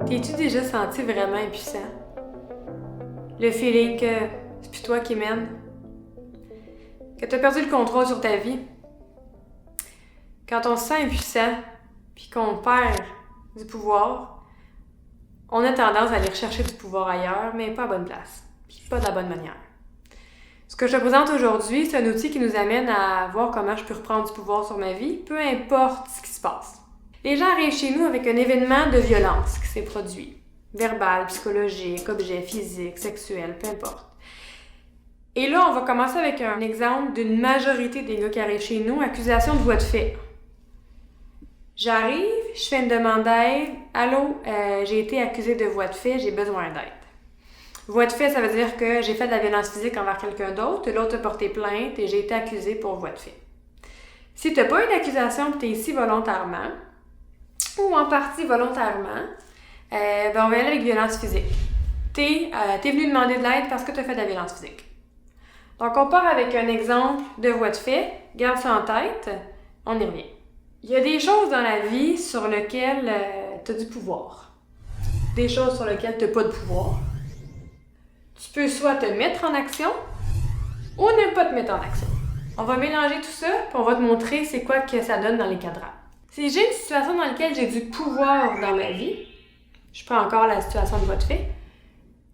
T'es-tu déjà senti vraiment impuissant? Le feeling que c'est plus toi qui mène? Que t'as perdu le contrôle sur ta vie? Quand on se sent impuissant, puis qu'on perd du pouvoir, on a tendance à aller rechercher du pouvoir ailleurs, mais pas à bonne place, puis pas de la bonne manière. Ce que je te présente aujourd'hui, c'est un outil qui nous amène à voir comment je peux reprendre du pouvoir sur ma vie, peu importe ce qui se passe. Les gens arrivent chez nous avec un événement de violence qui s'est produit. Verbal, psychologique, objet, physique, sexuel, peu importe. Et là, on va commencer avec un exemple d'une majorité des gars qui arrivent chez nous, accusation de voie de fait. J'arrive, je fais une demande d'aide. Allô, j'ai été accusée de voie de fait, j'ai besoin d'aide. Voie de fait, ça veut dire que j'ai fait de la violence physique envers quelqu'un d'autre, l'autre a porté plainte et j'ai été accusée pour voie de fait. Si tu n'as pas eu d'accusation et tu es ici volontairement, ou en partie volontairement, on va aller avec violence physique. T'es venu demander de l'aide parce que tu as fait de la violence physique. Donc, on part avec un exemple de voie de fait. Garde ça en tête. On y revient. Il y a des choses dans la vie sur lesquelles tu as du pouvoir. Des choses sur lesquelles tu n'as pas de pouvoir. Tu peux soit te mettre en action ou ne pas te mettre en action. On va mélanger tout ça puis on va te montrer c'est quoi que ça donne dans les cadrans. Si j'ai une situation dans laquelle j'ai du pouvoir dans ma vie, je prends encore la situation de voie de fait,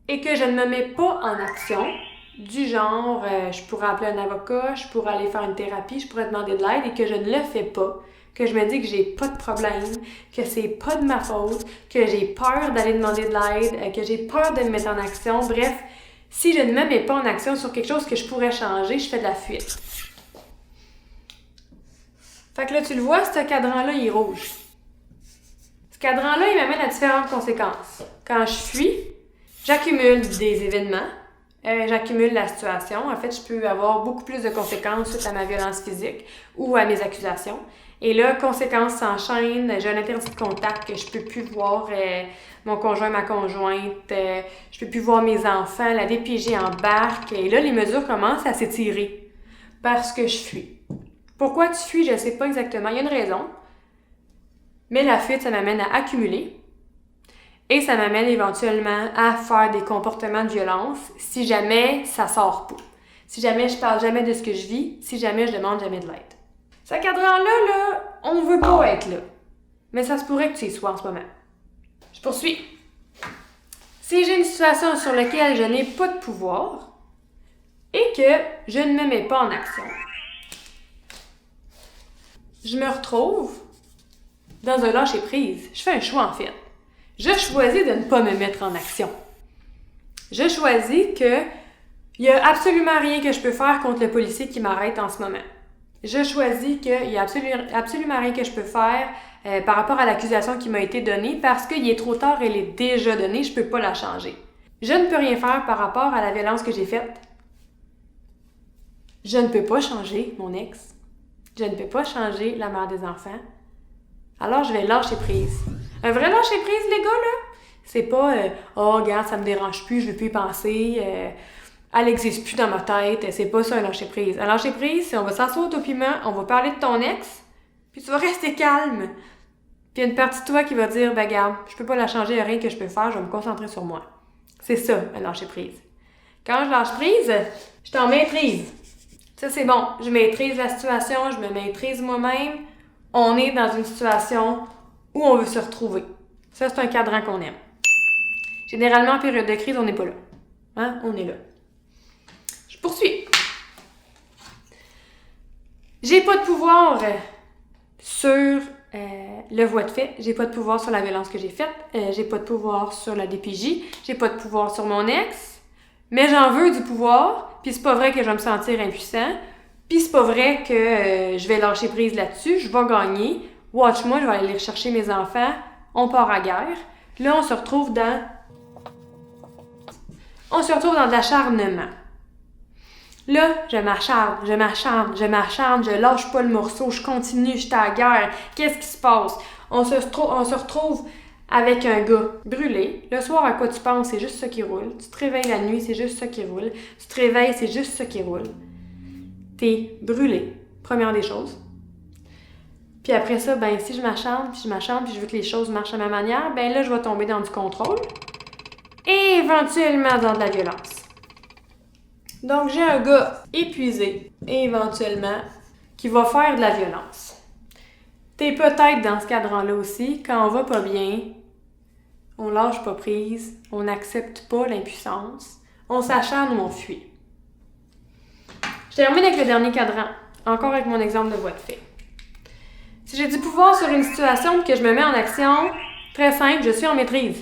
et que je ne me mets pas en action, du genre, je pourrais appeler un avocat, je pourrais aller faire une thérapie, je pourrais demander de l'aide et que je ne le fais pas, que je me dis que j'ai pas de problème, que c'est pas de ma faute, que j'ai peur d'aller demander de l'aide, que j'ai peur de me mettre en action. Bref, si je ne me mets pas en action sur quelque chose que je pourrais changer, je fais de la fuite. Fait que là, tu le vois, ce cadran-là, il est rouge. Ce cadran-là, il m'amène à différentes conséquences. Quand je fuis, j'accumule des événements, j'accumule la situation. En fait, je peux avoir beaucoup plus de conséquences suite à ma violence physique ou à mes accusations. Et là, conséquences s'enchaînent. J'ai un interdit de contact que je peux plus voir mon conjoint, ma conjointe. Je peux plus voir mes enfants. La DPJ embarque. Et là, les mesures commencent à s'étirer parce que je fuis. Pourquoi tu fuis, je ne sais pas exactement. Il y a une raison. Mais la fuite, ça m'amène à accumuler. Et ça m'amène éventuellement à faire des comportements de violence si jamais ça sort pas. Si jamais je parle jamais de ce que je vis, si jamais je demande jamais de l'aide. Ce cadran-là, on veut pas être là. Mais ça se pourrait que tu y sois en ce moment. Je poursuis. Si j'ai une situation sur laquelle je n'ai pas de pouvoir et que je ne me mets pas en action, je me retrouve dans un lâcher-prise. Je fais un choix, en fait. Je choisis de ne pas me mettre en action. Je choisis qu'il n'y a absolument rien que je peux faire contre le policier qui m'arrête en ce moment. Je choisis qu'il n'y a absolument rien que je peux faire par rapport à l'accusation qui m'a été donnée parce qu'il est trop tard, elle est déjà donnée, je ne peux pas la changer. Je ne peux rien faire par rapport à la violence que j'ai faite. Je ne peux pas changer mon ex. Je ne peux pas changer la mère des enfants. Alors, je vais lâcher prise. Un vrai lâcher prise, les gars, là, c'est pas « Oh, regarde, ça me dérange plus, je veux plus y penser, elle n'existe plus dans ma tête. » C'est pas ça, un lâcher prise. Un lâcher prise, c'est on va s'asseoir au piment, on va parler de ton ex, puis tu vas rester calme. Puis il y a une partie de toi qui va dire « Ben, regarde, je peux pas la changer, il n'y a rien que je peux faire, je vais me concentrer sur moi. » C'est ça, un lâcher prise. Quand je lâche prise, je t'en maîtrise. Ça, c'est bon. Je maîtrise la situation, je me maîtrise moi-même. On est dans une situation où on veut se retrouver. Ça, c'est un cadran qu'on aime. Généralement, en période de crise, on n'est pas là. Hein? On est là. Je poursuis. J'ai pas de pouvoir sur le voie de fait. J'ai pas de pouvoir sur la violence que j'ai faite. J'ai pas de pouvoir sur la DPJ. J'ai pas de pouvoir sur mon ex. Mais j'en veux du pouvoir. Puis c'est pas vrai que je vais me sentir impuissant. Puis c'est pas vrai que je vais lâcher prise là-dessus. Je vais gagner. Watch-moi, je vais aller rechercher mes enfants. On part à guerre. Là, on se retrouve dans de l'acharnement. Là, je m'acharne, je lâche pas le morceau, je continue, je suis à la guerre. Qu'est-ce qui se passe? On se retrouve avec un gars brûlé. Le soir, à quoi tu penses? C'est juste ça qui roule. Tu te réveilles la nuit, c'est juste ça qui roule. Tu te réveilles, c'est juste ça qui roule. T'es brûlé, première des choses. Puis après ça, ben si je m'acharne, puis je veux que les choses marchent à ma manière, ben là, je vais tomber dans du contrôle et éventuellement dans de la violence. Donc, j'ai un gars épuisé, éventuellement, qui va faire de la violence. T'es peut-être dans ce cadran-là aussi, quand on va pas bien, on lâche pas prise, on n'accepte pas l'impuissance, on s'acharne ou on fuit. Je termine avec le dernier cadran, encore avec mon exemple de voie de fait. Si j'ai du pouvoir sur une situation et que je me mets en action, très simple, je suis en maîtrise.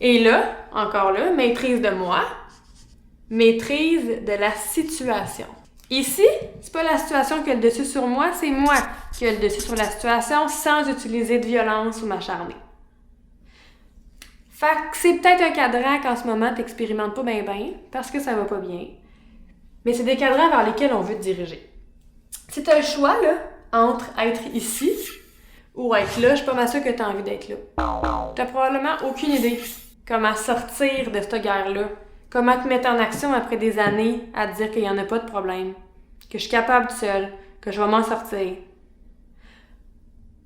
Et là, encore là, maîtrise de moi, maîtrise de la situation. Ici, c'est pas la situation qui a le dessus sur moi, c'est moi qui a le dessus sur la situation sans utiliser de violence ou m'acharner. Fait que c'est peut-être un cadran qu'en ce moment t'expérimentes pas bien parce que ça va pas bien. Mais c'est des cadrans vers lesquels on veut te diriger. Si t'as le choix, là, entre être ici ou être là, je suis pas mal sûre que t'as envie d'être là. T'as probablement aucune idée comment sortir de cette guerre-là. Comment te mettre en action après des années à te dire qu'il n'y en a pas de problème, que je suis capable seule, que je vais m'en sortir.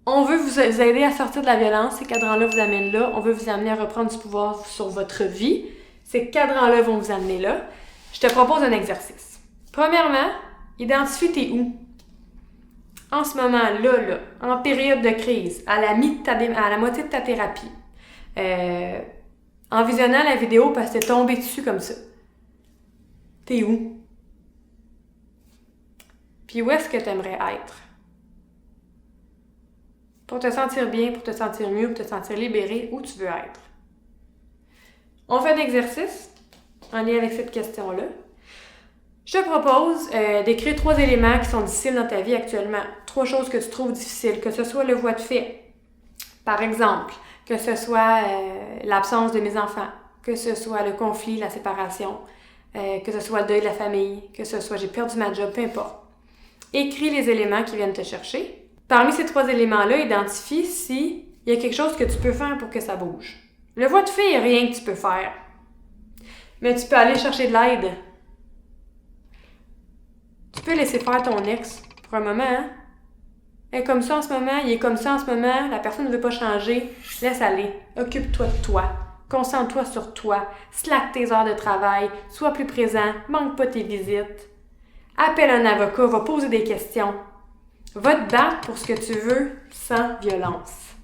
On veut vous aider à sortir de la violence, ces cadrans-là vous amènent là. On veut vous amener à reprendre du pouvoir sur votre vie. Ces cadrans-là vont vous amener là. Je te propose un exercice. Premièrement, identifie t'es où. En ce moment, là, en période de crise, à la moitié de ta thérapie. En visionnant la vidéo parce que t'es tombé dessus comme ça. T'es où? Puis où est-ce que t'aimerais être? Pour te sentir bien, pour te sentir mieux, pour te sentir libéré, où tu veux être? On fait un exercice en lien avec cette question-là. Je te propose d'écrire 3 éléments qui sont difficiles dans ta vie actuellement. 3 choses que tu trouves difficiles, que ce soit le voie de fait. Par exemple, que ce soit l'absence de mes enfants, que ce soit le conflit, la séparation, que ce soit le deuil de la famille, que ce soit j'ai perdu ma job, peu importe. Écris les éléments qui viennent te chercher. Parmi ces 3 éléments-là, identifie s'il y a quelque chose que tu peux faire pour que ça bouge. Le voie de fait, il n'y a rien que tu peux faire. Mais tu peux aller chercher de l'aide. Tu peux laisser faire ton ex pour un moment, hein? Elle est comme ça en ce moment, il est comme ça en ce moment, la personne ne veut pas changer, laisse aller. Occupe-toi de toi. Concentre-toi sur toi. Slack tes heures de travail. Sois plus présent. Manque pas tes visites. Appelle un avocat, va poser des questions. Va te battre pour ce que tu veux sans violence.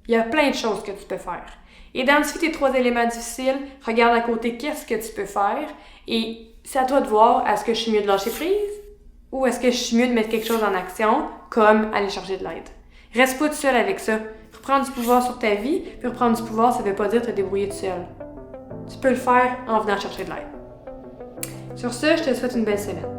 Il y a plein de choses que tu peux faire. Identifie tes 3 éléments difficiles, regarde à côté qu'est-ce que tu peux faire et c'est à toi de voir, est-ce que je suis mieux de lâcher prise ou est-ce que je suis mieux de mettre quelque chose en action comme aller chercher de l'aide. Reste pas tout seul avec ça. Reprendre du pouvoir sur ta vie, puis reprendre du pouvoir, ça veut pas dire te débrouiller tout seul. Tu peux le faire en venant chercher de l'aide. Sur ce, je te souhaite une belle semaine.